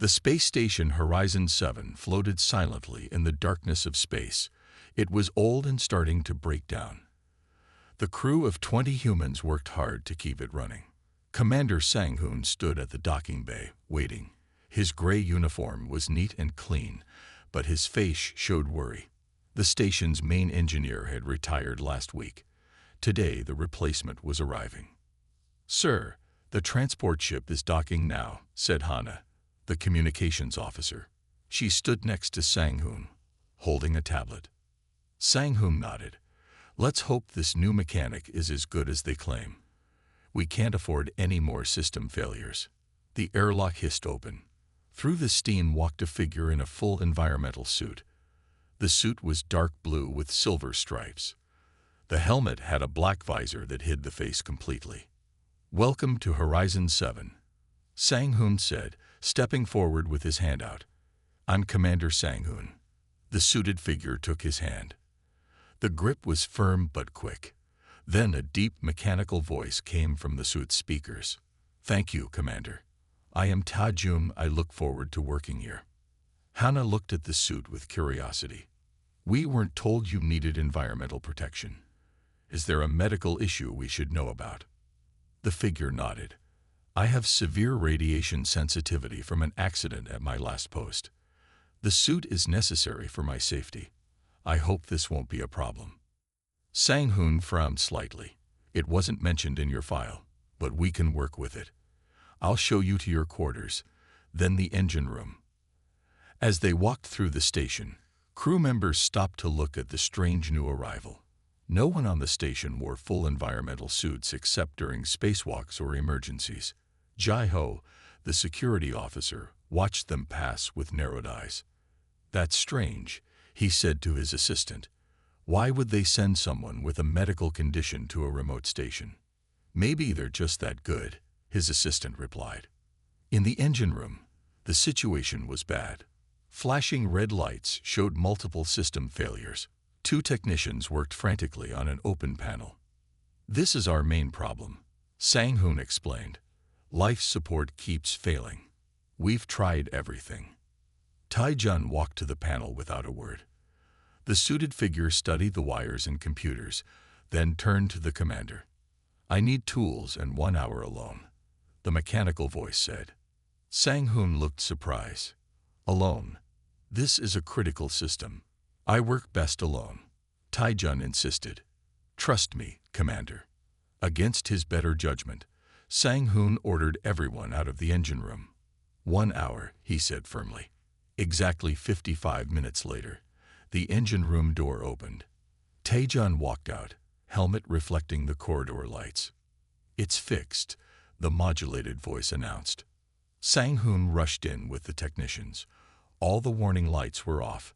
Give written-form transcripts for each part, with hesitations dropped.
The space station Horizon 7 floated silently in the darkness of space. It was old and starting to break down. The crew of 20 humans worked hard to keep it running. Commander Sang-hoon stood at the docking bay, waiting. His gray uniform was neat and clean, but his face showed worry. The station's main engineer had retired last week. Today, the replacement was arriving. "Sir, the transport ship is docking now," said Hana, the communications officer. She stood next to Sang-hoon, holding a tablet. Sang-hoon nodded. "Let's hope this new mechanic is as good as they claim. We can't afford any more system failures." The airlock hissed open. Through the steam walked a figure in a full environmental suit. The suit was dark blue with silver stripes. The helmet had a black visor that hid the face completely. "Welcome to Horizon 7, Sang-hoon said, stepping forward with his hand out. "I'm Commander Sang-hoon." The suited figure took his hand. The grip was firm but quick. Then a deep mechanical voice came from the suit's speakers. "Thank you, Commander. I am Ta-jum. I look forward to working here." Hana looked at the suit with curiosity. "We weren't told you needed environmental protection. Is there a medical issue we should know about?" The figure nodded. "I have severe radiation sensitivity from an accident at my last post. The suit is necessary for my safety. I hope this won't be a problem." Sang-hoon frowned slightly. "It wasn't mentioned in your file, but we can work with it. I'll show you to your quarters, then the engine room." As they walked through the station, crew members stopped to look at the strange new arrival. No one on the station wore full environmental suits except during spacewalks or emergencies. Jai-ho, the security officer, watched them pass with narrowed eyes. "That's strange," he said to his assistant. "Why would they send someone with a medical condition to a remote station?" "Maybe they're just that good," his assistant replied. In the engine room, the situation was bad. Flashing red lights showed multiple system failures. 2 technicians worked frantically on an open panel. "This is our main problem," Sang-hoon explained. "Life support keeps failing. We've tried everything." Tae-jun walked to the panel without a word. The suited figure studied the wires and computers, then turned to the commander. "I need tools and 1 hour alone," the mechanical voice said. Sang-hoon looked surprised. "Alone? This is a critical system. I work best alone," Tae-jun insisted. "Trust me, Commander." Against his better judgment, Sang-hoon ordered everyone out of the engine room. 1 hour, he said firmly. Exactly 55 minutes later, the engine room door opened. Tae-jun walked out, helmet reflecting the corridor lights. "It's fixed," the modulated voice announced. Sang-hoon rushed in with the technicians. All the warning lights were off.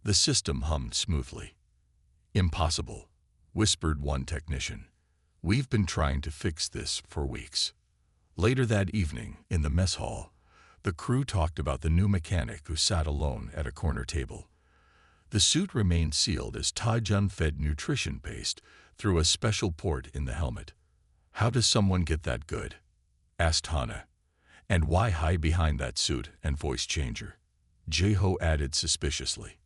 The system hummed smoothly. "Impossible," whispered one technician. "We've been trying to fix this for weeks." Later that evening, in the mess hall, the crew talked about the new mechanic who sat alone at a corner table. The suit remained sealed as Tae-jun fed nutrition paste through a special port in the helmet. "How does someone get that good?" asked Hana. "And why hide behind that suit and voice changer?" Jae-ho added suspiciously.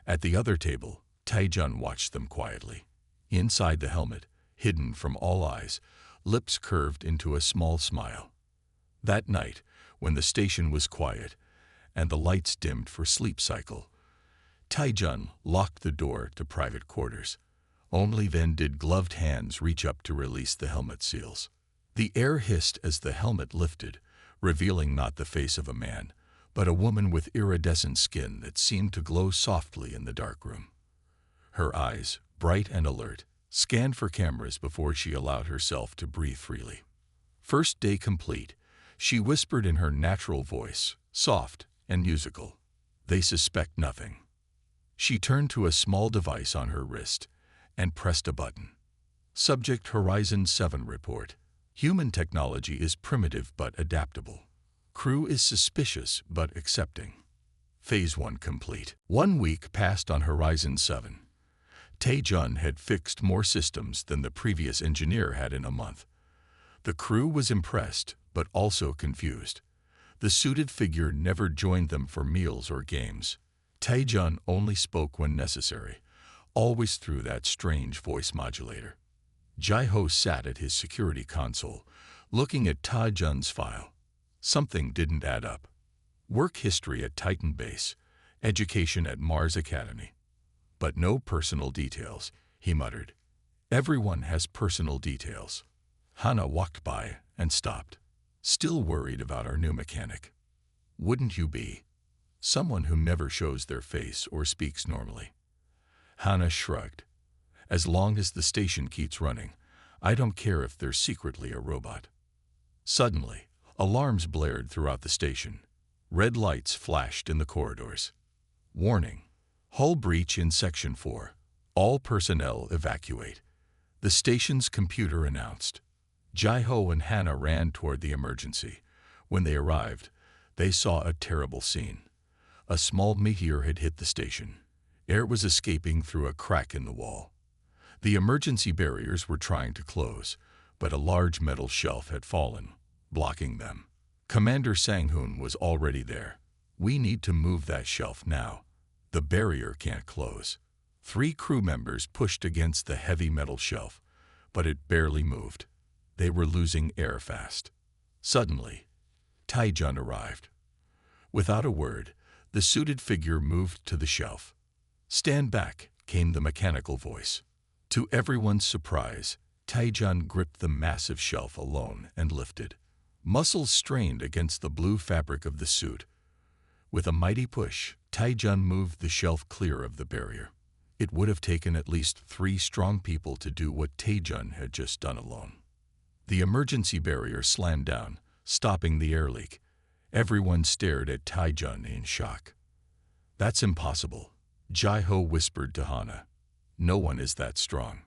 At the other table, Tae-jun watched them quietly. Inside the helmet, hidden from all eyes, lips curved into a small smile. That night, when the station was quiet and the lights dimmed for sleep cycle, Tae-jun locked the door to private quarters. Only then did gloved hands reach up to release the helmet seals. The air hissed as the helmet lifted, revealing not the face of a man, but a woman with iridescent skin that seemed to glow softly in the darkroom. Her eyes, bright and alert, scanned for cameras before she allowed herself to breathe freely. "First day complete," she whispered in her natural voice, soft and musical. "They suspect nothing." She turned to a small device on her wrist and pressed a button. Subject Horizon 7 report. Human technology is primitive but adaptable. Crew is suspicious but accepting. Phase 1 complete. 1 week passed on Horizon 7. Tae-jun had fixed more systems than the previous engineer had in a month. The crew was impressed but also confused. The suited figure never joined them for meals or games. Taejun only spoke when necessary, always through that strange voice modulator. Jai-ho sat at his security console, looking at Taejun's file. Something didn't add up. Work history at Titan Base, education at Mars Academy. But no personal details, he muttered. Everyone has personal details. Hana walked by and stopped. Still worried about our new mechanic. Wouldn't you be? Someone who never shows their face or speaks normally. Hana shrugged. As long as the station keeps running, I don't care if they're secretly a robot. Suddenly, alarms blared throughout the station. Red lights flashed in the corridors. Warning. Hull breach in Section 4. All personnel evacuate. The station's computer announced. Jai-ho and Hana ran toward the emergency. When they arrived, they saw a terrible scene. A small meteor had hit the station. Air was escaping through a crack in the wall. The emergency barriers were trying to close, but a large metal shelf had fallen, blocking them. Commander Sang-hoon was already there. We need to move that shelf now. The barrier can't close. 3 crew members pushed against the heavy metal shelf, but it barely moved. They were losing air fast. Suddenly, Taejun arrived. Without a word, the suited figure moved to the shelf. Stand back, came the mechanical voice. To everyone's surprise, Taejun gripped the massive shelf alone and lifted. Muscles strained against the blue fabric of the suit. With a mighty push, Taejun moved the shelf clear of the barrier. It would have taken at least 3 strong people to do what Taejun had just done alone. The emergency barrier slammed down, stopping the air leak. Everyone stared at Taejun in shock. That's impossible, Jai-ho whispered to Hana. No one is that strong.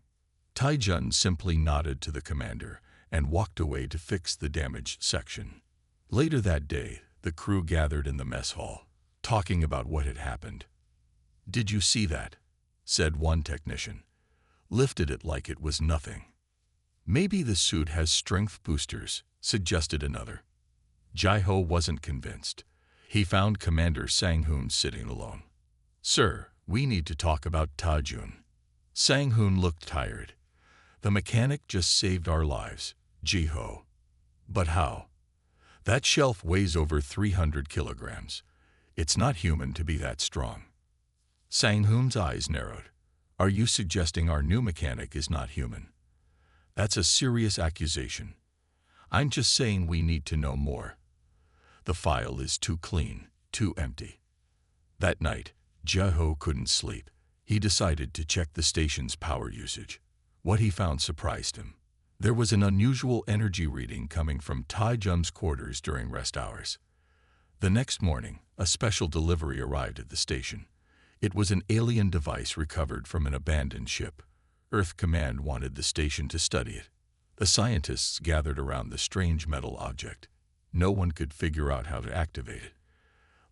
Taejun simply nodded to the commander and walked away to fix the damaged section. Later that day, the crew gathered in the mess hall, talking about what had happened. Did you see that? Said one technician. Lifted it like it was nothing. Maybe the suit has strength boosters, suggested another. Jai-ho wasn't convinced. He found Commander Sang-hoon sitting alone. Sir, we need to talk about Taejun. Sang-hoon looked tired. The mechanic just saved our lives, Ji-ho. But how? That shelf weighs over 300 kilograms. It's not human to be that strong. Sang-hoon's eyes narrowed. Are you suggesting our new mechanic is not human? That's a serious accusation. I'm just saying we need to know more. The file is too clean, too empty. That night, Jai-ho couldn't sleep. He decided to check the station's power usage. What he found surprised him. There was an unusual energy reading coming from Taejun's quarters during rest hours. The next morning, a special delivery arrived at the station. It was an alien device recovered from an abandoned ship. Earth Command wanted the station to study it. The scientists gathered around the strange metal object. No one could figure out how to activate it.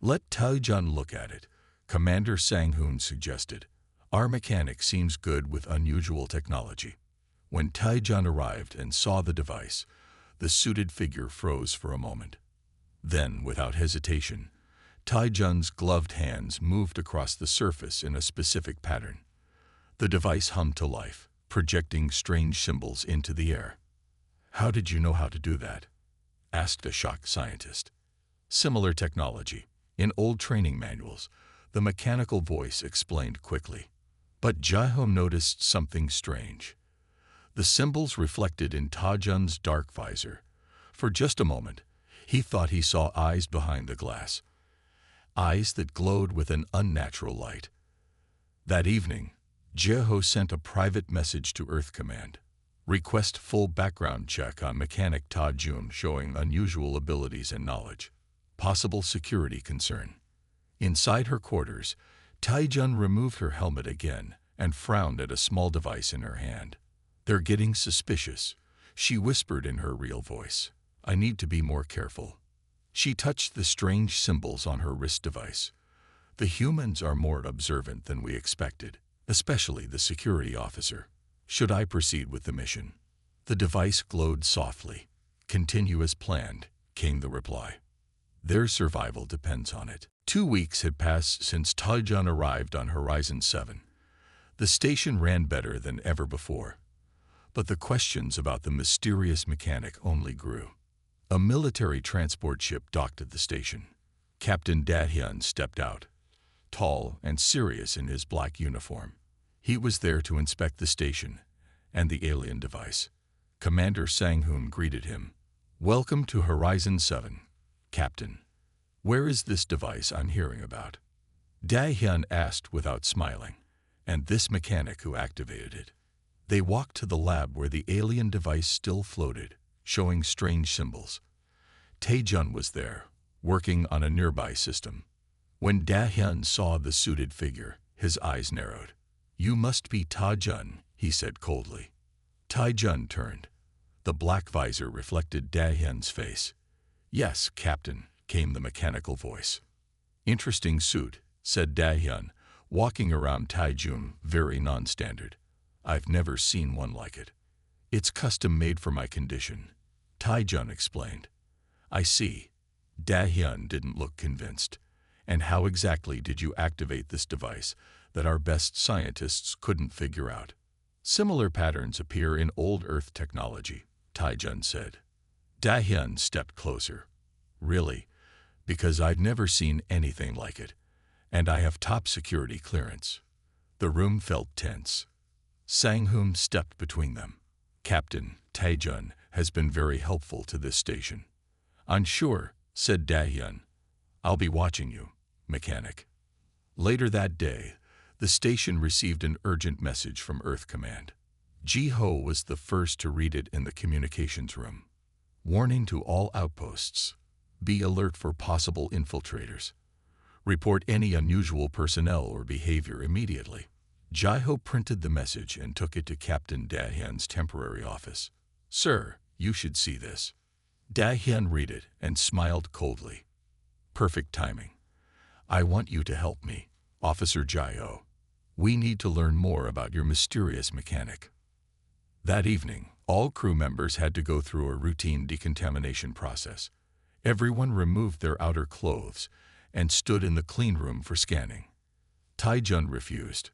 Let Taejun look at it, Commander Sang-hoon suggested. Our mechanic seems good with unusual technology. When Taejun arrived and saw the device, the suited figure froze for a moment. Then, without hesitation, Taejun's gloved hands moved across the surface in a specific pattern. The device hummed to life, projecting strange symbols into the air. How did you know how to do that? Asked a shocked scientist. Similar technology. In old training manuals, the mechanical voice explained quickly. But Jai-ho noticed something strange. The symbols reflected in Taejun's dark visor. For just a moment, he thought he saw eyes behind the glass. Eyes that glowed with an unnatural light. That evening, Jai-ho sent a private message to Earth Command. Request full background check on mechanic Taejun showing unusual abilities and knowledge. Possible security concern. Inside her quarters, Taejun removed her helmet again and frowned at a small device in her hand. They're getting suspicious, she whispered in her real voice. I need to be more careful. She touched the strange symbols on her wrist device. The humans are more observant than we expected, especially the security officer. Should I proceed with the mission? The device glowed softly. Continue as planned, came the reply. Their survival depends on it. 2 weeks had passed since Taijun arrived on Horizon 7. The station ran better than ever before. But the questions about the mysterious mechanic only grew. A military transport ship docked at the station. Captain Dahyun stepped out, tall and serious in his black uniform. He was there to inspect the station and the alien device. Commander Sang-hoon greeted him. "Welcome to Horizon 7, Captain. Where is this device I'm hearing about?" Dahyun asked without smiling. "And this mechanic who activated it." They walked to the lab where the alien device still floated, showing strange symbols. Taejun was there, working on a nearby system. When Dahyun saw the suited figure, his eyes narrowed. "You must be Taejun," he said coldly. Taejun turned. The black visor reflected Dahyun's face. "Yes, Captain," came the mechanical voice. "Interesting suit," said Dahyun, walking around Taejun, very non-standard. "I've never seen one like it. It's custom-made for my condition," Taejun explained. "I see." Dahyun didn't look convinced. "And how exactly did you activate this device that our best scientists couldn't figure out?" "Similar patterns appear in old Earth technology," Taejun said. Dahyun stepped closer. "Really? Because I've never seen anything like it, and I have top security clearance." The room felt tense. Sang-hoon stepped between them. "Captain, Taejun has been very helpful to this station." "I'm sure," said Dahyun. "I'll be watching you, mechanic." Later that day, the station received an urgent message from Earth Command. Ji-ho was the first to read it in the communications room. "Warning to all outposts. Be alert for possible infiltrators. Report any unusual personnel or behavior immediately." Ji-ho printed the message and took it to Captain Dahyun's temporary office. "Sir, you should see this." Dahyun read it and smiled coldly. "Perfect timing. I want you to help me, Officer Ji-ho. We need to learn more about your mysterious mechanic." That evening, all crew members had to go through a routine decontamination process. Everyone removed their outer clothes and stood in the clean room for scanning. Taejun refused.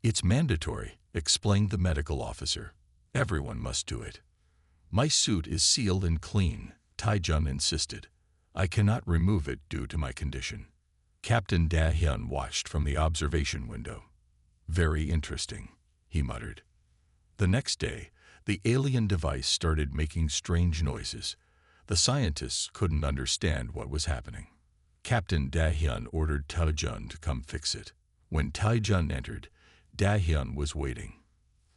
"It's mandatory," explained the medical officer. "Everyone must do it." "My suit is sealed and clean," Taejun insisted. "I cannot remove it due to my condition." Captain Dahyun watched from the observation window. "Very interesting," he muttered. The next day, the alien device started making strange noises. The scientists couldn't understand what was happening. Captain Dahyun ordered Taejun to come fix it. When Taejun entered, Dahyun was waiting.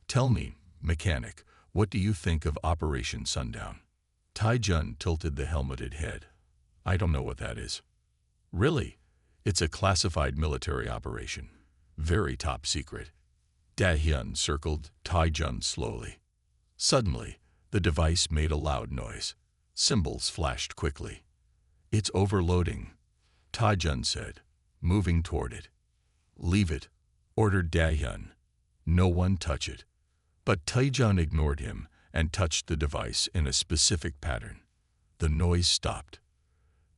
"Tell me, mechanic, what do you think of Operation Sundown?" Taejun tilted the helmeted head. "I don't know what that is." "Really? It's a classified military operation. Very top secret." Dahyun circled Taejun slowly. Suddenly, the device made a loud noise. Symbols flashed quickly. "It's overloading," Taejun said, moving toward it. "Leave it," ordered Dahyun. "No one touch it." But Taejun ignored him and touched the device in a specific pattern. The noise stopped.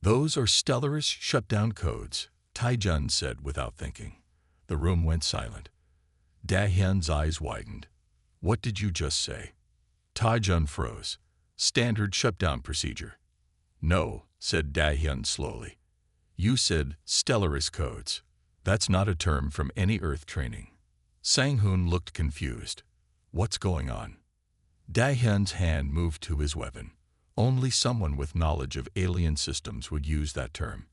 "Those are Stellaris shutdown codes," Taejun said without thinking. The room went silent. Dahyun's eyes widened. "What did you just say?" Taejun froze. "Standard shutdown procedure." "No," said Dahyun slowly. "You said Stellaris codes. That's not a term from any Earth training." Sang-hoon looked confused. "What's going on?" Dahyun's hand moved to his weapon. Only someone with knowledge of alien systems would use that term.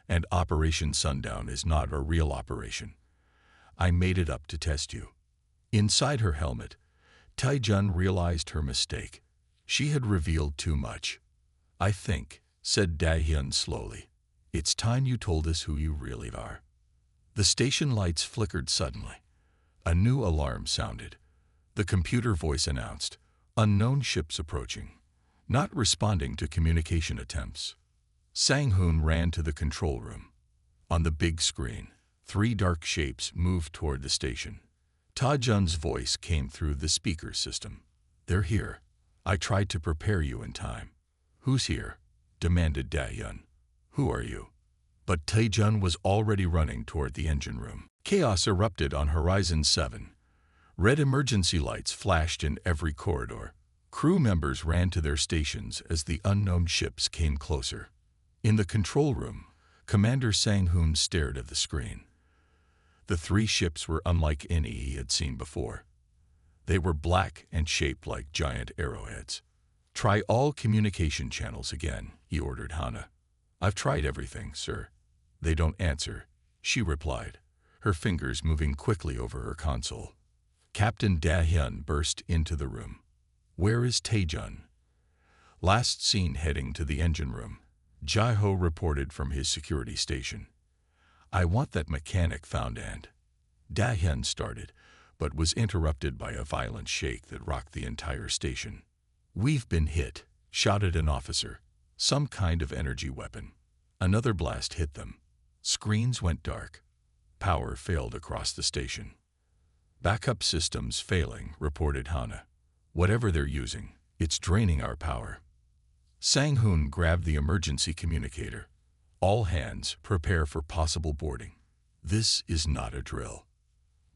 And Operation Sundown is not a real operation. I made it up to test you. Inside her helmet, Taejun realized her mistake. She had revealed too much. "I think," said Dahyun slowly, "it's time you told us who you really are." The station lights flickered suddenly. A new alarm sounded. The computer voice announced, "Unknown ships approaching," not responding to communication attempts. Sang-hoon ran to the control room. On the big screen, 3 dark shapes moved toward the station. Taejun's voice came through the speaker system. "They're here. I tried to prepare you in time." "Who's here?" demanded Dahyun. Who are you? But Taejun was already running toward the engine room. Chaos erupted on Horizon 7. Red emergency lights flashed in every corridor. Crew members ran to their stations as the unknown ships came closer. In the control room, Commander Sang-hoon stared at the screen. The three ships were unlike any he had seen before. They were black and shaped like giant arrowheads. "Try all communication channels again," he ordered Hana. "I've tried everything, sir." "They don't answer," she replied, her fingers moving quickly over her console. Captain Da-hyun burst into the room. "Where is Taejun?" "Last seen heading to the engine room," Jae-ho reported from his security station. "I want that mechanic found," and Da-hyun started, but was interrupted by a violent shake that rocked the entire station. "We've been hit," shouted an officer. "Some kind of energy weapon." Another blast hit them. Screens went dark. Power failed across the station. "Backup systems failing," reported Hana. "Whatever they're using, it's draining our power." Sang-hoon grabbed the emergency communicator. "All hands, prepare for possible boarding. This is not a drill."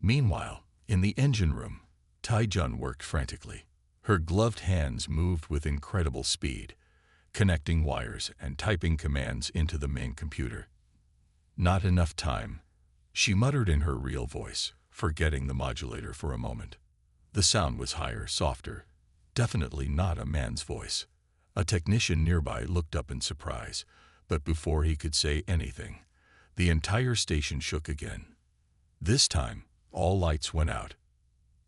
Meanwhile, in the engine room, Taejun worked frantically. Her gloved hands moved with incredible speed, connecting wires and typing commands into the main computer. "Not enough time," she muttered in her real voice, forgetting the modulator for a moment. The sound was higher, softer, definitely not a man's voice. A technician nearby looked up in surprise, but before he could say anything, the entire station shook again. This time, all lights went out.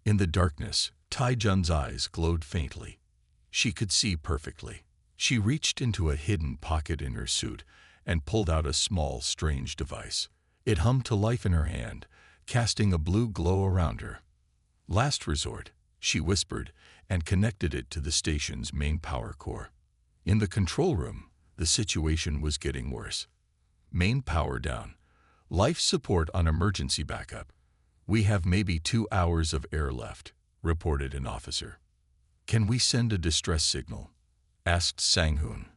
In the darkness, Taejun's eyes glowed faintly. She could see perfectly. She reached into a hidden pocket in her suit and pulled out a small, strange device. It hummed to life in her hand, casting a blue glow around her. "Last resort," she whispered, and connected it to the station's main power core. In the control room, the situation was getting worse. "Main power down. Life support on emergency backup. We have maybe 2 hours of air left," reported an officer. "Can we send a distress signal?" asked Sang-hoon.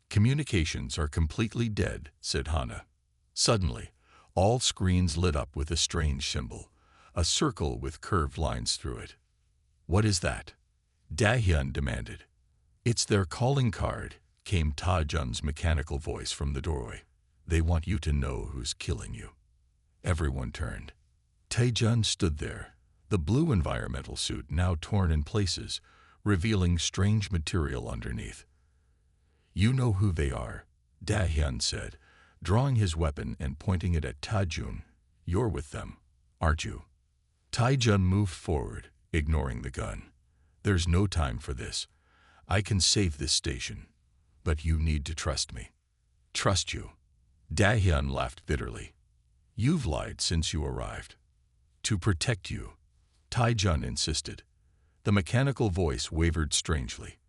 "Communications are completely dead," said Hana. Suddenly, all screens lit up with a strange symbol, a circle with curved lines through it. "What is that?" Da-hyun demanded. "It's their calling card," came Ta-jun's mechanical voice from the doorway. "They want you to know who's killing you." Everyone turned. Taejun stood there, the blue environmental suit now torn in places, revealing strange material underneath. "You know who they are," Da-hyun said, drawing his weapon and pointing it at Taejun. "You're with them, aren't you?" Taejun moved forward, ignoring the gun. "There's no time for this. I can save this station, but you need to trust me." "Trust you?" Da-hyun laughed bitterly. "You've lied since you arrived." "To protect you," Taejun insisted. The mechanical voice wavered strangely.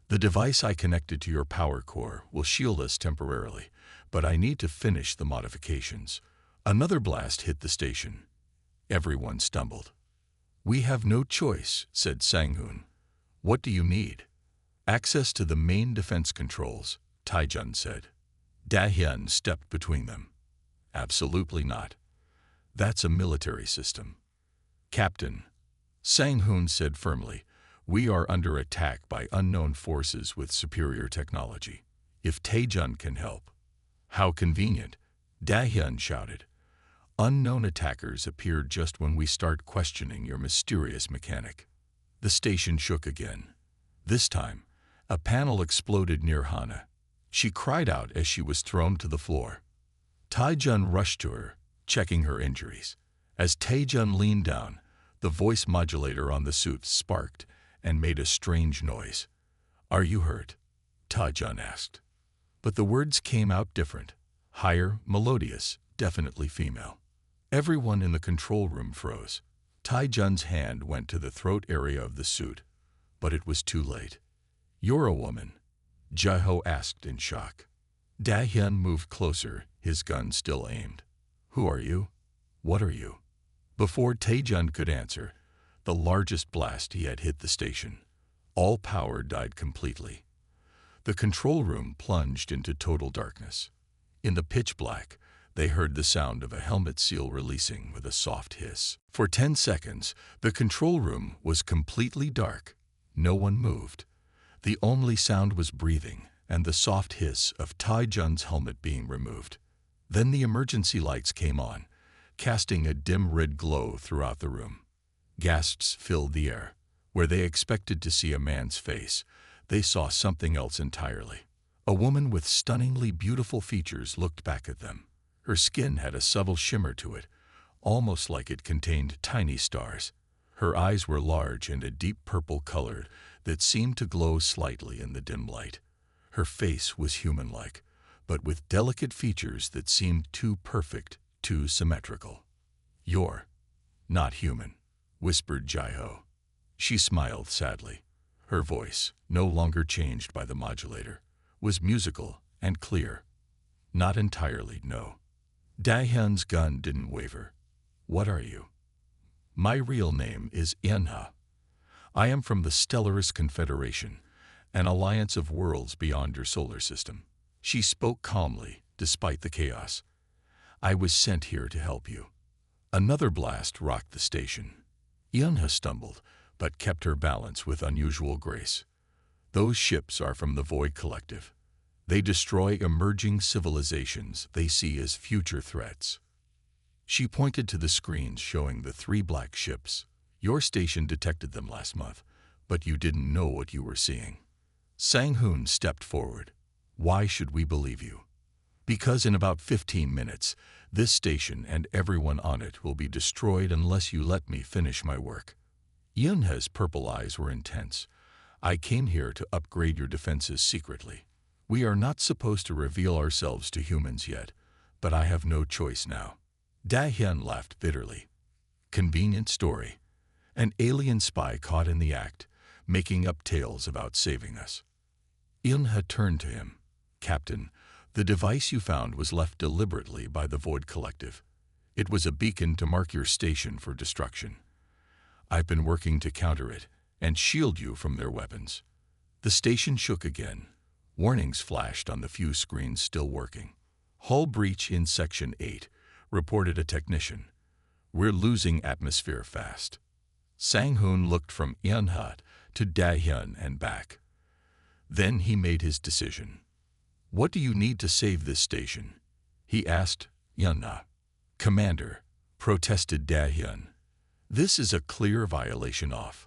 "The device I connected to your power core will shield us temporarily, but I need to finish the modifications." Another blast hit the station. Everyone stumbled. "We have no choice," said Sang-hoon. "What do you need?" "Access to the main defense controls," Taejun said. Da-hyun stepped between them. "Absolutely not. That's a military system." "Captain," Sang-hoon said firmly, "we are under attack by unknown forces with superior technology. If Taejun can help." "How convenient," Da-hyun shouted. "Unknown attackers appeared just when we start questioning your mysterious mechanic." The station shook again. This time, a panel exploded near Hana. She cried out as she was thrown to the floor. Taejun rushed to her, checking her injuries. As Taejun leaned down, the voice modulator on the suit sparked and made a strange noise. "Are you hurt?" Taejun asked. But the words came out different, higher, melodious, definitely female. Everyone in the control room froze. Taejun's hand went to the throat area of the suit, but it was too late. "You're a woman?" Jae-ho asked in shock. Da-hyun moved closer, his gun still aimed. "Who are you? What are you?" Before Taejun could answer, the largest blast he had hit the station. All power died completely. The control room plunged into total darkness. In the pitch black, they heard the sound of a helmet seal releasing with a soft hiss. For 10 seconds, the control room was completely dark. No one moved. The only sound was breathing and the soft hiss of Tai Jun's helmet being removed. Then the emergency lights came on, casting a dim red glow throughout the room. Gasps filled the air. Where they expected to see a man's face, they saw something else entirely. A woman with stunningly beautiful features looked back at them. Her skin had a subtle shimmer to it, almost like it contained tiny stars. Her eyes were large and a deep purple color that seemed to glow slightly in the dim light. Her face was human-like, but with delicate features that seemed too perfect, too symmetrical. "You're not human," whispered Jai-Ho. She smiled sadly. Her voice, no longer changed by the modulator, was musical and clear. "Not entirely, no." Da-hyun's gun didn't waver. "What are you?" "My real name is Eun-ha. I am from the Stellarist Confederation, an alliance of worlds beyond your solar system." She spoke calmly, despite the chaos. "I was sent here to help you." Another blast rocked the station. Eun-ha stumbled, but kept her balance with unusual grace. "Those ships are from the Void Collective. They destroy emerging civilizations they see as future threats." She pointed to the screens showing the 3 black ships. "Your station detected them last month, but you didn't know what you were seeing." Sang-hoon stepped forward. "Why should we believe you?" "Because in about 15 minutes, this station and everyone on it will be destroyed unless you let me finish my work." Eun-ha's purple eyes were intense. "I came here to upgrade your defenses secretly. We are not supposed to reveal ourselves to humans yet, but I have no choice now." Da-hyun laughed bitterly. "Convenient story. An alien spy caught in the act, making up tales about saving us." Eun-ha turned to him. "Captain, the device you found was left deliberately by the Void Collective. It was a beacon to mark your station for destruction. I've been working to counter it and shield you from their weapons." The station shook again. Warnings flashed on the few screens still working. "Hull breach in Section 8, reported a technician. We're losing atmosphere fast." Sang-hoon looked from Eun-ha to Da-hyun and back. Then he made his decision. "What do you need to save this station?" he asked Eun-ha. "Commander," protested Da-hyun. "This is a clear violation of."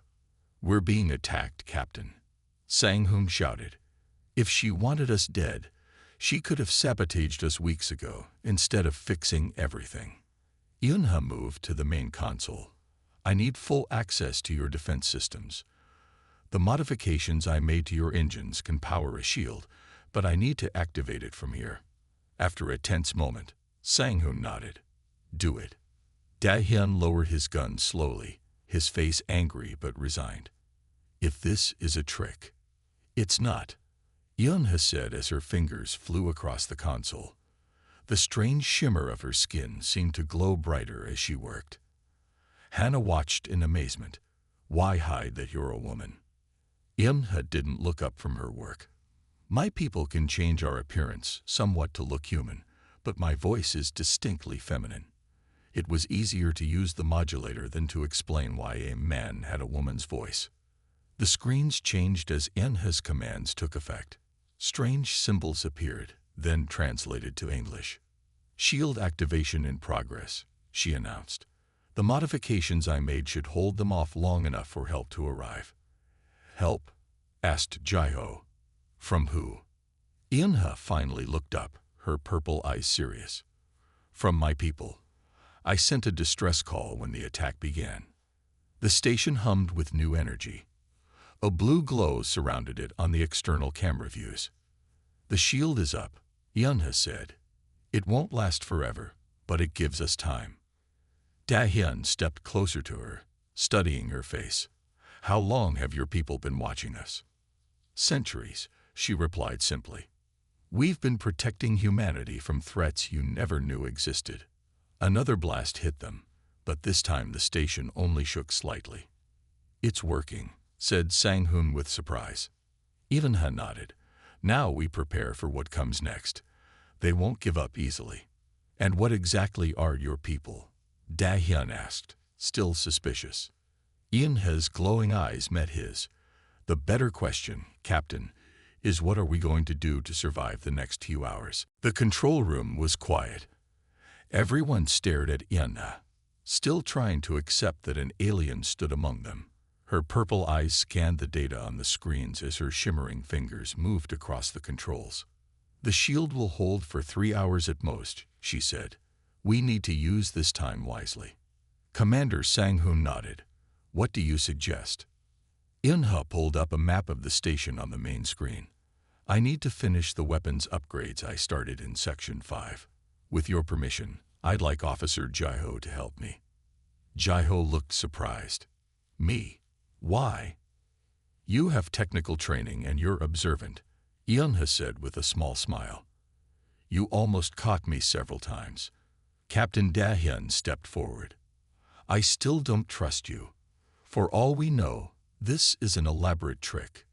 "We're being attacked, Captain," Sang-hoon shouted. "If she wanted us dead, she could have sabotaged us weeks ago instead of fixing everything." Eun-ha moved to the main console. "I need full access to your defense systems. The modifications I made to your engines can power a shield, but I need to activate it from here." After a tense moment, Sang-hoon nodded. "Do it." Da-hyun lowered his gun slowly, his face angry but resigned. "If this is a trick." "It's not," Eun-ha said as her fingers flew across the console. The strange shimmer of her skin seemed to glow brighter as she worked. Hannah watched in amazement. "Why hide that you're a woman?" Eun-ha didn't look up from her work. "My people can change our appearance somewhat to look human, but my voice is distinctly feminine." It was easier to use the modulator than to explain why a man had a woman's voice. The screens changed as Eun-ha's commands took effect. Strange symbols appeared, then translated to English. "Shield activation in progress," she announced. "The modifications I made should hold them off long enough for help to arrive." "Help?" asked Jai-Ho. "From who?" Eun-ha finally looked up, her purple eyes serious. "From my people. I sent a distress call when the attack began." The station hummed with new energy. A blue glow surrounded it on the external camera views. "The shield is up," Eun-ha said. "It won't last forever, but it gives us time." Da-hyun stepped closer to her, studying her face. "How long have your people been watching us?" "Centuries," she replied simply. "We've been protecting humanity from threats you never knew existed." Another blast hit them, but this time the station only shook slightly. "It's working," said Sang-hoon with surprise. Eun-ha nodded. "Now we prepare for what comes next. They won't give up easily. And what exactly are your people? Da-hyun asked, still suspicious. Eun-he's glowing eyes met his. The better question, Captain, is what are we going to do to survive the next few hours? The control room was quiet. Everyone stared at Eun-he, still trying to accept that an alien stood among them. Her purple eyes scanned the data on the screens as her shimmering fingers moved across the controls. The shield will hold for 3 hours at most, she said. We need to use this time wisely. Commander Sang-hoon nodded. What do you suggest? Eun-he pulled up a map of the station on the main screen. I need to finish the weapons upgrades I started in Section 5. With your permission, I'd like Officer Jae-ho to help me. Jae-ho looked surprised. Me? Why? You have technical training and you're observant, Eun-he said with a small smile. You almost caught me several times. Captain Da-hyun stepped forward. I still don't trust you. For all we know, this is an elaborate trick.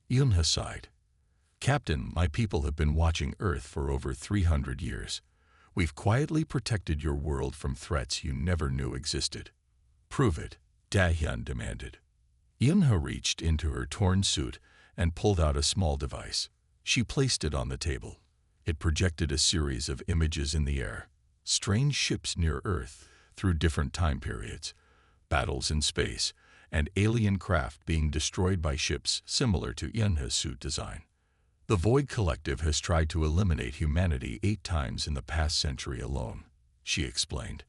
Eun-he sighed. Captain, my people have been watching Earth for over 300 years. We've quietly protected your world from threats you never knew existed. Prove it, Da-hyun demanded. Eun-he reached into her torn suit and pulled out a small device. She placed it on the table. It projected a series of images in the air. Strange ships near Earth through different time periods, battles in space, and alien craft being destroyed by ships similar to Eun-he's suit design. The Void Collective has tried to eliminate humanity 8 times in the past century alone, she explained.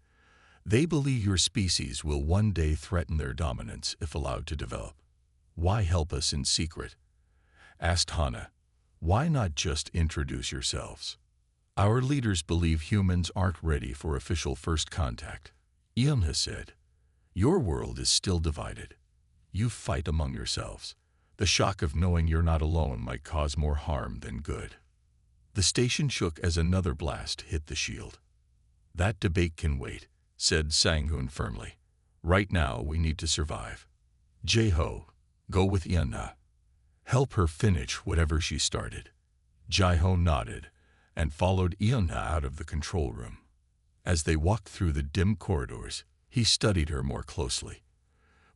They believe your species will one day threaten their dominance if allowed to develop. Why help us in secret? Asked Hana. Why not just introduce yourselves? Our leaders believe humans aren't ready for official first contact, Eun-he said. Your world is still divided. You fight among yourselves. The shock of knowing you're not alone might cause more harm than good. The station shook as another blast hit the shield. That debate can wait, said Sang-hoon firmly. Right now we need to survive. Jae-ho, go with Eun-he. Help her finish whatever she started. Jae-ho nodded and followed Eun-he out of the control room. As they walked through the dim corridors, he studied her more closely.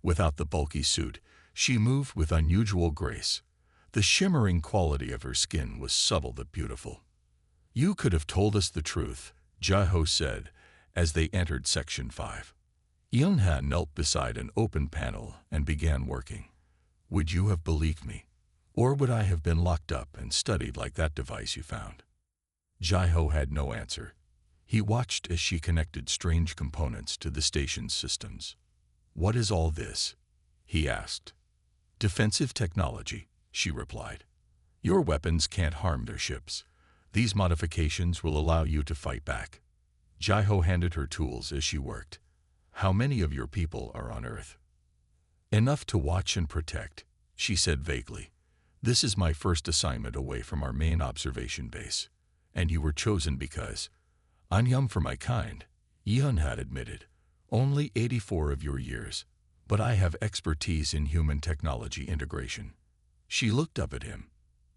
Without the bulky suit, she moved with unusual grace. The shimmering quality of her skin was subtle but beautiful. You could have told us the truth, Jae-ho said as they entered Section 5. Eun-he knelt beside an open panel and began working. Would you have believed me? Or would I have been locked up and studied like that device you found? Jae-ho had no answer. He watched as she connected strange components to the station's systems. What is all this? He asked. Defensive technology, she replied. Your weapons can't harm their ships. These modifications will allow you to fight back. Jae-ho handed her tools as she worked. How many of your people are on Earth? Enough to watch and protect, she said vaguely. This is my first assignment away from our main observation base, and you were chosen because I'm young for my kind, Eun had admitted. Only 84 of your years, but I have expertise in human technology integration. She looked up at him,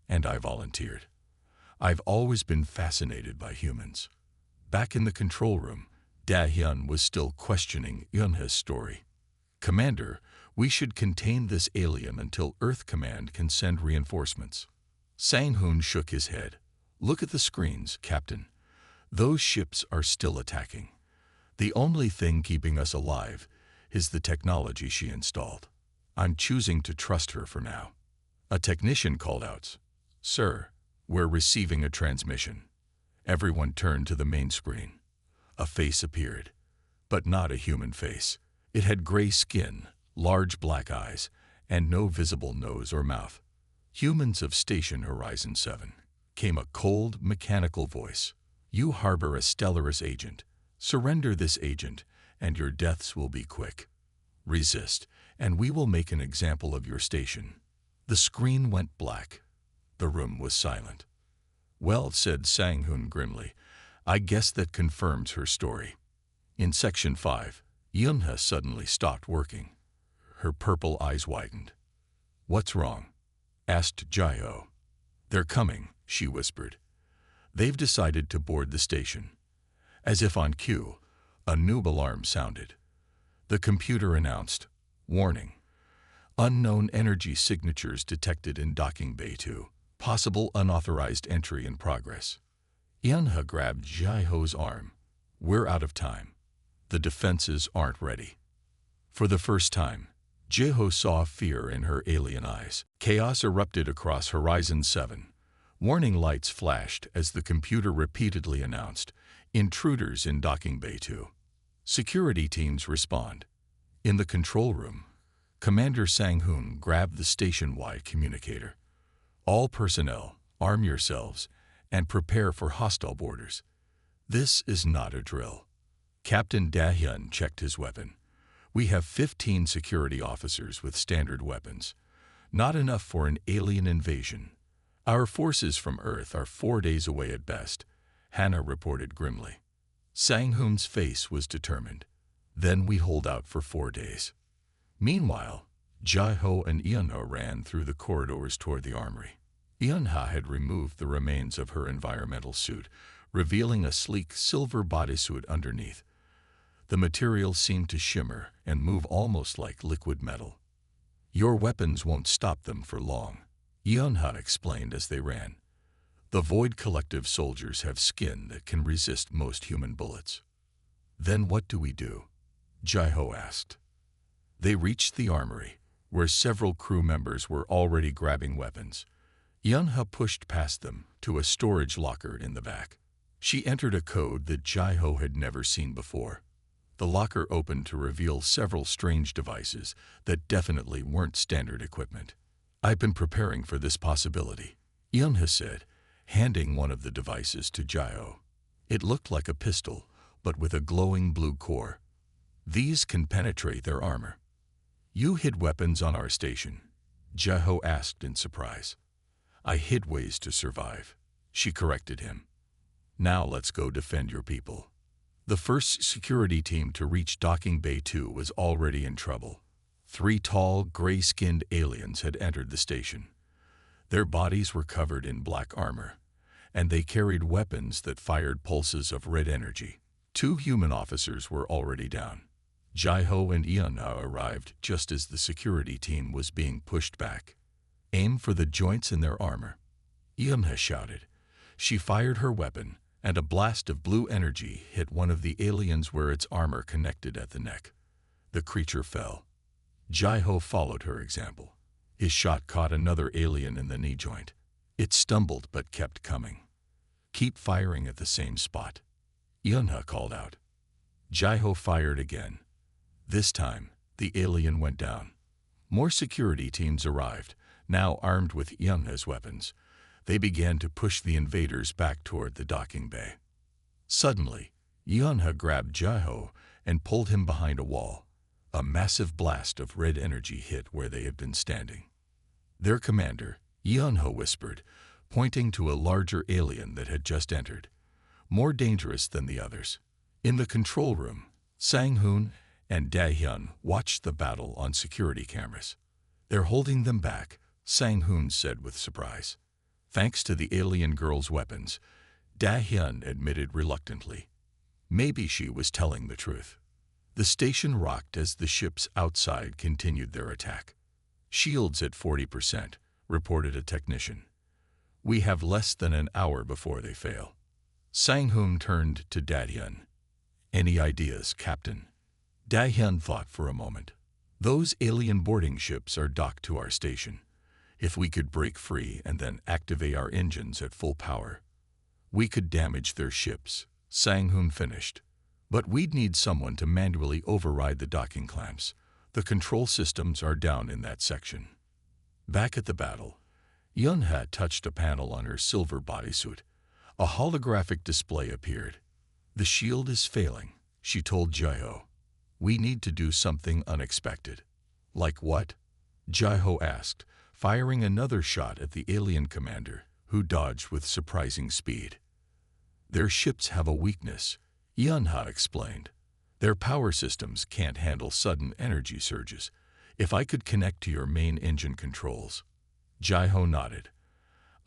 and I volunteered. I've always been fascinated by humans. Back in the control room, Da-hyun was still questioning Eun-he's story. Commander, we should contain this alien until Earth Command can send reinforcements. Sang-hoon shook his head. Look at the screens, Captain. Those ships are still attacking. The only thing keeping us alive is the technology she installed. I'm choosing to trust her for now. A technician called out, Sir, we're receiving a transmission. Everyone turned to the main screen. A face appeared, but not a human face. It had gray skin, large black eyes, and no visible nose or mouth. Humans of Station Horizon 7, came a cold, mechanical voice. You harbor a Stellaris agent. Surrender this agent, and your deaths will be quick. Resist, and we will make an example of your station. The screen went black. The room was silent. Well, said Sang-hoon grimly, I guess that confirms her story. In Section 5, Eun-he suddenly stopped working. Her purple eyes widened. What's wrong? Asked Jae-ho. They're coming, she whispered. They've decided to board the station. As if on cue, a new alarm sounded. The computer announced, "Warning. Unknown energy signatures detected in docking bay 2. Possible unauthorized entry in progress." Eunha grabbed Jai-ho's arm. "We're out of time. The defenses aren't ready." For the first time, Jai-ho saw fear in her alien eyes. Chaos erupted across Horizon 7. Warning lights flashed as the computer repeatedly announced, "Intruders in docking bay 2. Security teams respond. In the control room, Commander Sang-hoon grabbed the station-wide communicator. "All personnel, arm yourselves and prepare for hostile boarders. This is not a drill." Captain Da-hyun checked his weapon. "We have 15 security officers with standard weapons. Not enough for an alien invasion. Our forces from Earth are 4 days away at best," Hannah reported grimly. Sang-hoon's face was determined. "Then we hold out for 4 days." Meanwhile, Jai-ho and Eunha ran through the corridors toward the armory. Eunha had removed the remains of her environmental suit, revealing a sleek silver bodysuit underneath. The material seemed to shimmer and move almost like liquid metal. "Your weapons won't stop them for long," Eunha explained as they ran. "The Void Collective soldiers have skin that can resist most human bullets." "Then what do we do?" Jai-ho asked. They reached the armory, where several crew members were already grabbing weapons. Eunha pushed past them to a storage locker in the back. She entered a code that Jai-ho had never seen before. The locker opened to reveal several strange devices that definitely weren't standard equipment. "I've been preparing for this possibility," Eunha said, handing one of the devices to Jai-ho. It looked like a pistol, but with a glowing blue core. "These can penetrate their armor." "You hid weapons on our station?" Jai-ho asked in surprise. "I hid ways to survive," she corrected him. "Now let's go defend your people." The first security team to reach docking bay 2 was already in trouble. 3 tall, gray-skinned aliens had entered the station. Their bodies were covered in black armor, and they carried weapons that fired pulses of red energy. 2 human officers were already down. Jai-ho and Eunha arrived just as the security team was being pushed back. "Aim for the joints in their armor," Eunha shouted. She fired her weapon, and a blast of blue energy hit one of the aliens where its armor connected at the neck. The creature fell. Jai-ho followed her example. His shot caught another alien in the knee joint. It stumbled but kept coming. "Keep firing at the same spot," Eunha called out. Jai-ho fired again. This time, the alien went down. More security teams arrived, now armed with Eunha's weapons. They began to push the invaders back toward the docking bay. Suddenly, Eunha grabbed Jai-ho and pulled him behind a wall. A massive blast of red energy hit where they had been standing. "Their commander," Eunha whispered, pointing to a larger alien that had just entered, more dangerous than the others. In the control room, Sang-hoon and Da-hyun watched the battle on security cameras. "They're holding them back," Sang-hoon said with surprise. "Thanks to the alien girl's weapons," Da-hyun admitted reluctantly. Maybe she was telling the truth. The station rocked as the ships outside continued their attack. "Shields at 40%, reported a technician. "We have less than an hour before they fail." Sang-hoon turned to Da-hyun. "Any ideas, Captain?" Da-hyun thought for a moment. "Those alien boarding ships are docked to our station. If we could break free and then activate our engines at full power, we could damage their ships," Sang-hoon finished. "But we'd need someone to manually override the docking clamps. The control systems are down in that section." Back at the battle, Eunha touched a panel on her silver bodysuit. A holographic display appeared. "The shield is failing," she told Jai-ho. "We need to do something unexpected." "Like what?" Jai-ho asked, firing another shot at the alien commander, who dodged with surprising speed. "Their ships have a weakness," Eunha explained. "Their power systems can't handle sudden energy surges. If I could connect to your main engine controls." Jai-ho nodded.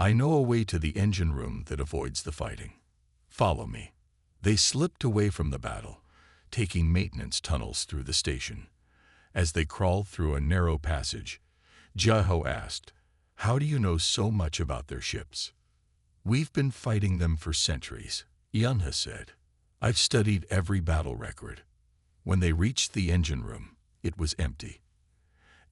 I know a way to the engine room that avoids the fighting. Follow me. They slipped away from the battle, taking maintenance tunnels through the station. As they crawled through a narrow passage, Jaho asked, "How do you know so much about their ships?" "We've been fighting them for centuries," Yunha said. "I've studied every battle record." When they reached the engine room, it was empty.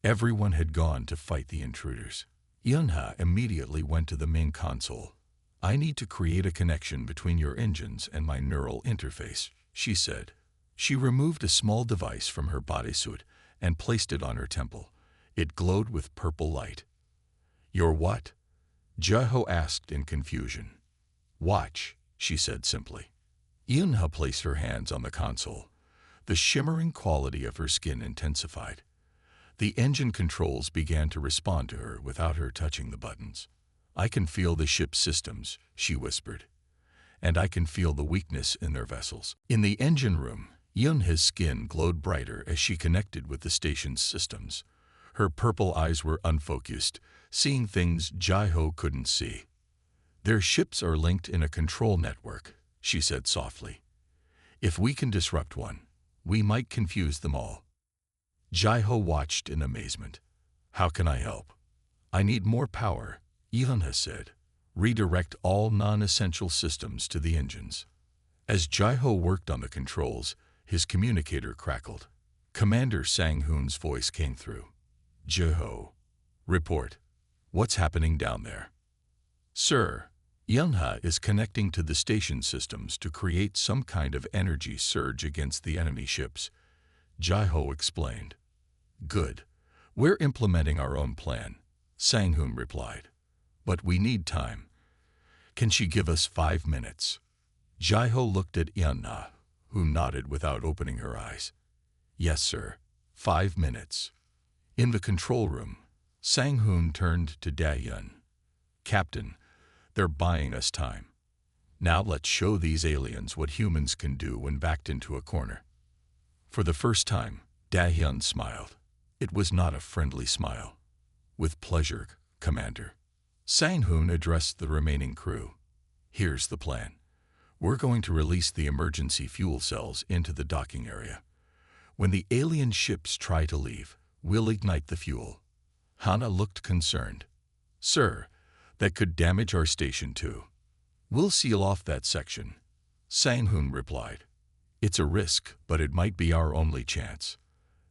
Everyone had gone to fight the intruders. Yunha immediately went to the main console. "I need to create a connection between your engines and my neural interface," she said. She removed a small device from her bodysuit and placed it on her temple. It glowed with purple light. "Your what?" Jaho asked in confusion. "Watch," she said simply. Yunha placed her hands on the console. The shimmering quality of her skin intensified. The engine controls began to respond to her without her touching the buttons. "I can feel the ship's systems," she whispered. "And I can feel the weakness in their vessels." In the engine room, Yunha's skin glowed brighter as she connected with the station's systems. Her purple eyes were unfocused, seeing things Jaho couldn't see. "Their ships are linked in a control network," she said softly. "If we can disrupt one, we might confuse them all." Jaho watched in amazement. "How can I help?" "I need more power," Yunha said. "Redirect all non-essential systems to the engines." As Jaho worked on the controls, his communicator crackled. Commander Sang-hoon's voice came through. "Jaho, report. What's happening down there?" "Sir, Yunha is connecting to the station systems to create some kind of energy surge against the enemy ships," Jaho explained. "Good. We're implementing our own plan," Sang-hoon replied. "But we need time. Can she give us 5 minutes?" Jaho looked at Yunha, who nodded without opening her eyes. "Yes, sir. 5 minutes." In the control room, Sang-hoon turned to Da-hyun. "Captain, they're buying us time. Now let's show these aliens what humans can do when backed into a corner." For the first time, Da-hyun smiled. It was not a friendly smile. "With pleasure, Commander." Sang-hoon addressed the remaining crew. "Here's the plan. We're going to release the emergency fuel cells into the docking area. When the alien ships try to leave, we'll ignite the fuel." Hana looked concerned. "Sir, that could damage our station too." "We'll seal off that section," Sang-hoon replied. "It's a risk, but it might be our only chance."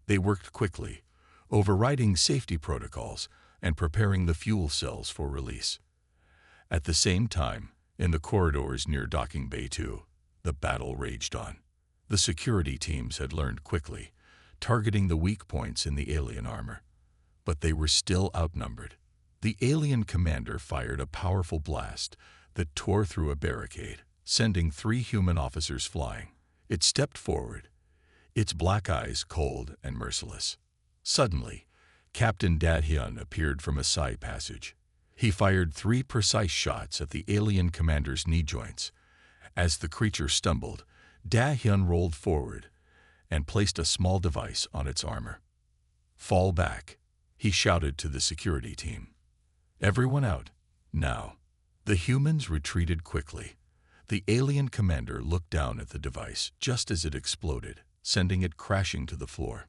They worked quickly, overriding safety protocols and preparing the fuel cells for release. At the same time, in the corridors near Docking Bay 2, the battle raged on. The security teams had learned quickly, targeting the weak points in the alien armor. But they were still outnumbered. The alien commander fired a powerful blast that tore through a barricade, sending 3 human officers flying. It stepped forward, its black eyes cold and merciless. Suddenly, Captain Da-hyun appeared from a side passage. He fired 3 precise shots at the alien commander's knee joints. As the creature stumbled, Da-hyun rolled forward and placed a small device on its armor. "Fall back," he shouted to the security team. "Everyone out, now." The humans retreated quickly. The alien commander looked down at the device just as it exploded, sending it crashing to the floor.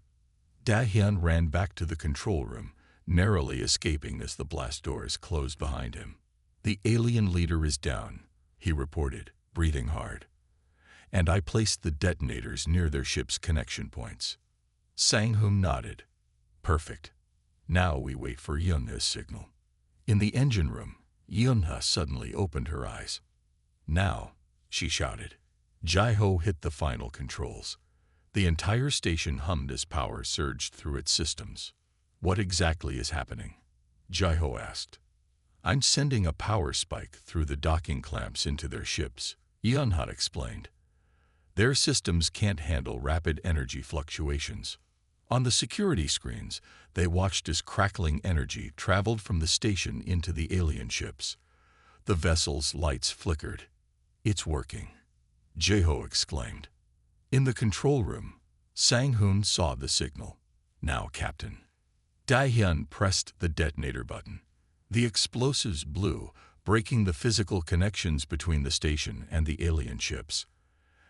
Da-hyun ran back to the control room, narrowly escaping as the blast doors closed behind him. "The alien leader is down," he reported, breathing hard. "And I placed the detonators near their ship's connection points." Sang-hoon nodded. "Perfect. Now we wait for Yunha's signal." In the engine room, Yunha suddenly opened her eyes. "Now," she shouted. Jaho hit the final controls. The entire station hummed as power surged through its systems. "What exactly is happening?" Jaho asked. "I'm sending a power spike through the docking clamps into their ships," Yunha explained. "Their systems can't handle rapid energy fluctuations." On the security screens, they watched as crackling energy traveled from the station into the alien ships. The vessel's lights flickered. "It's working," Jaho exclaimed. In the control room, Sang-hoon saw the signal. "Now, Captain." Da-hyun pressed the detonator button. The explosives blew, breaking the physical connections between the station and the alien ships.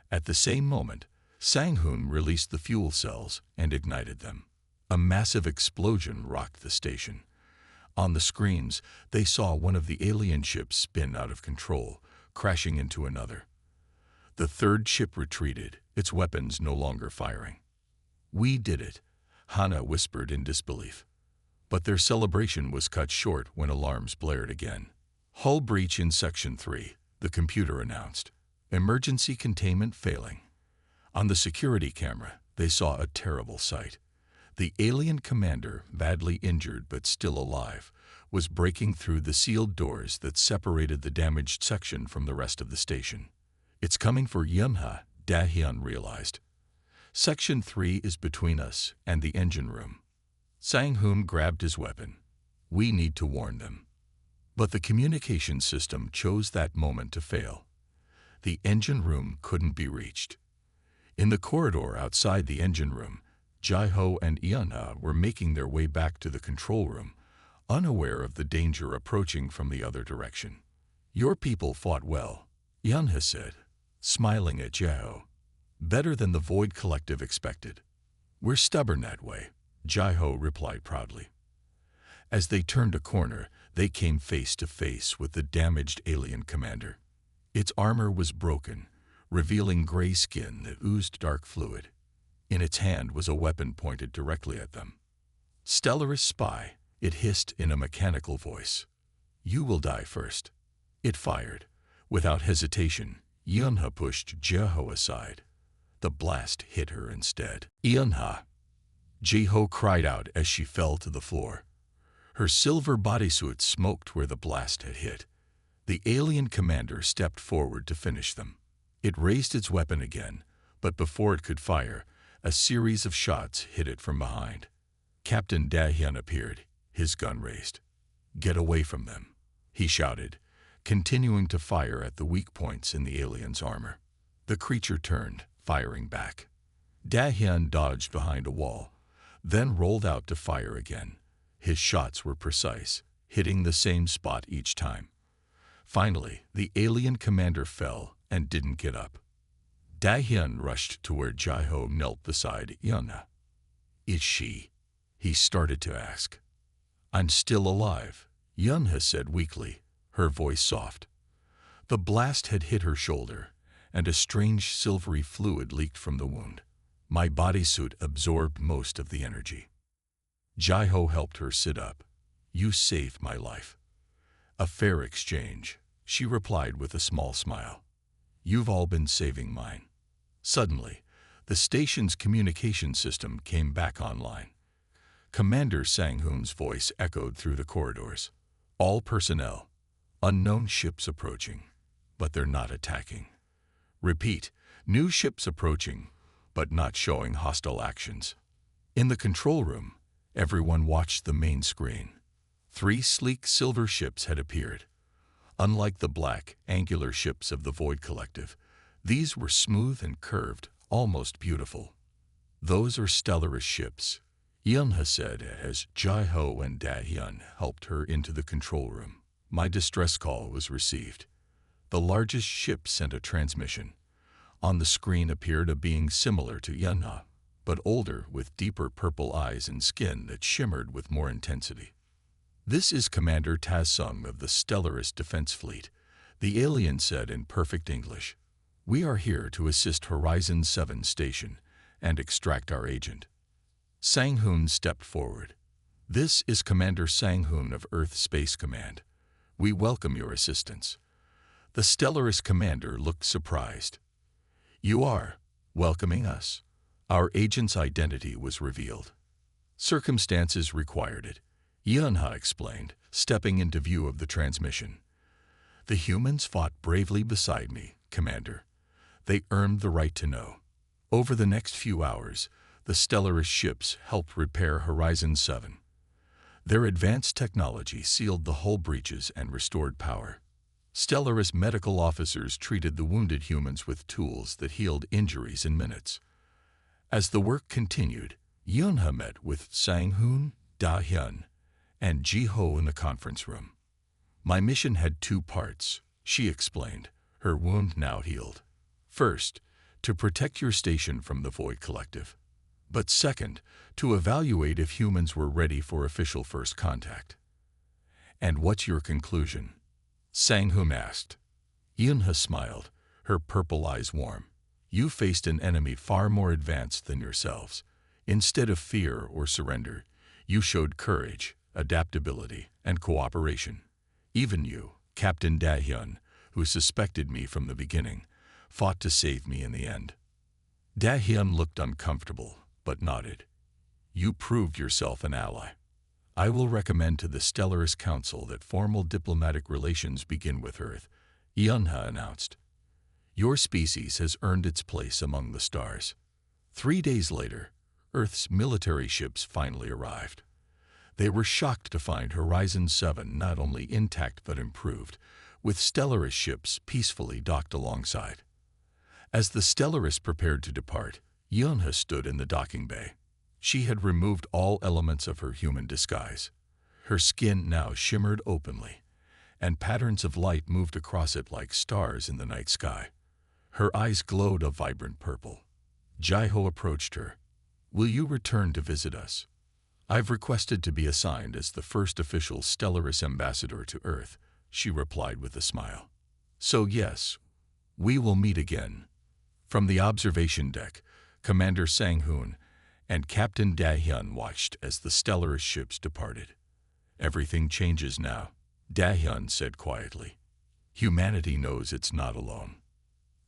At the same moment, Sang-hoon released the fuel cells and ignited them. A massive explosion rocked the station. On the screens, they saw one of the alien ships spin out of control, crashing into another. The third ship retreated, its weapons no longer firing. "We did it," Hana whispered in disbelief. But their celebration was cut short when alarms blared again. "Hull breach in Section 3, the computer announced. Emergency containment failing." On the security camera, they saw a terrible sight. The alien commander, badly injured but still alive, was breaking through the sealed doors that separated the damaged section from the rest of the station. "It's coming for Yunha," Da-hyun realized. "Section 3 is between us and the engine room." Sang-hoon grabbed his weapon. "We need to warn them." But the communication system chose that moment to fail. The engine room couldn't be reached. In the corridor outside the engine room, Jae-ho and Yunha were making their way back to the control room, unaware of the danger approaching from the other direction. "Your people fought well," Yunha said, smiling at Jae-ho. "Better than the Void Collective expected." "We're stubborn that way," Jae-ho replied proudly. As they turned a corner, they came face to face with the damaged alien commander. Its armor was broken, revealing gray skin that oozed dark fluid. In its hand was a weapon pointed directly at them. "Stellaris spy," it hissed in a mechanical voice. "You will die first." It fired. Without hesitation, Yunha pushed Jae-ho aside. The blast hit her instead. "Yunha!" Jae-ho cried out as she fell to the floor. Her silver bodysuit smoked where the blast had hit. The alien commander stepped forward to finish them. It raised its weapon again, but before it could fire, a series of shots hit it from behind. Captain Da-hyun appeared, his gun raised. "Get away from them," he shouted, continuing to fire at the weak points in the alien's armor. The creature turned, firing back. Da-hyun dodged behind a wall, then rolled out to fire again. His shots were precise, hitting the same spot each time. Finally, the alien commander fell and didn't get up. Da-hyun rushed to where Jae-ho knelt beside Yunha. "Is she?" he started to ask. "I'm still alive," Yunha said weakly, her voice soft. The blast had hit her shoulder, and a strange silvery fluid leaked from the wound. "My bodysuit absorbed most of the energy." Jae-ho helped her sit up. "You saved my life." "A fair exchange," she replied with a small smile. "You've all been saving mine." Suddenly, the station's communication system came back online. Commander Sang-hoon's voice echoed through the corridors. "All personnel. Unknown ships approaching, but they're not attacking. Repeat, new ships approaching, but not showing hostile actions." In the control room, everyone watched the main screen. 3 sleek silver ships had appeared. Unlike the black, angular ships of the Void Collective, these were smooth and curved, almost beautiful. "Those are Stellaris ships," Yunha said as Jae-ho and Da-hyun helped her into the control room. "My distress call was received." The largest ship sent a transmission. On the screen appeared a being similar to Yunha, but older, with deeper purple eyes and skin that shimmered with more intensity. "This is Commander Tas-sung of the Stellaris Defense Fleet," the alien said in perfect English. "We are here to assist Horizon 7 station and extract our agent." Sang-hoon stepped forward. "This is Commander Sang-hoon of Earth Space Command. We welcome your assistance." The Stellaris commander looked surprised. "You are welcoming us?" Our agent's identity was revealed. "Circumstances required it," Yunha explained, stepping into view of the transmission. "The humans fought bravely beside me, Commander. They earned the right to know." Over the next few hours, the Stellaris ships helped repair Horizon 7. Their advanced technology sealed the hull breaches and restored power. Stellaris medical officers treated the wounded humans with tools that healed injuries in minutes. As the work continued, Yunha met with Sang-hoon, Da-hyun, and Jae-ho in the conference room. My mission had two parts, she explained, her wound now healed. First, to protect your station from the Void Collective. But second, to evaluate if humans were ready for official first contact. And what's your conclusion? Sang-hoon asked. Yunha smiled, her purple eyes warm. You faced an enemy far more advanced than yourselves. Instead of fear or surrender, you showed courage, adaptability, and cooperation. Even you, Captain Dahyun, who suspected me from the beginning, fought to save me in the end. Dahyun looked uncomfortable, but nodded. You proved yourself an ally. I will recommend to the Stellaris Council that formal diplomatic relations begin with Earth, Yunha announced. Your species has earned its place among the stars. 3 days later, Earth's military ships finally arrived. They were shocked to find Horizon 7 not only intact but improved, with Stellaris ships peacefully docked alongside. As the Stellaris prepared to depart, Yunha stood in the docking bay. She had removed all elements of her human disguise. Her skin now shimmered openly, and patterns of light moved across it like stars in the night sky. Her eyes glowed a vibrant purple. Jaiho approached her. Will you return to visit us? I've requested to be assigned as the first official Stellaris ambassador to Earth, she replied with a smile. So yes, we will meet again. From the observation deck, Commander Sang-hoon and Captain Dahyun watched as the Stellaris ships departed. Everything changes now, Dahyun said quietly. Humanity knows it's not alone.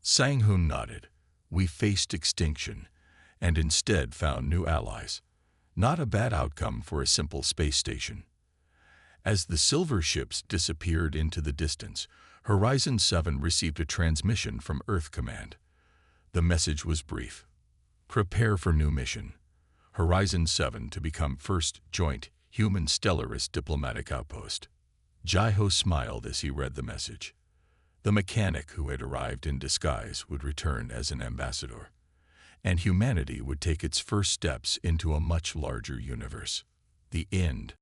Sang-hoon nodded. We faced extinction, and instead found new allies. Not a bad outcome for a simple space station. As the silver ships disappeared into the distance, Horizon 7 received a transmission from Earth Command. The message was brief. Prepare for new mission. Horizon 7 to become first joint human Stellaris diplomatic outpost. Jaiho smiled as he read the message. The mechanic who had arrived in disguise would return as an ambassador, and humanity would take its first steps into a much larger universe. The end.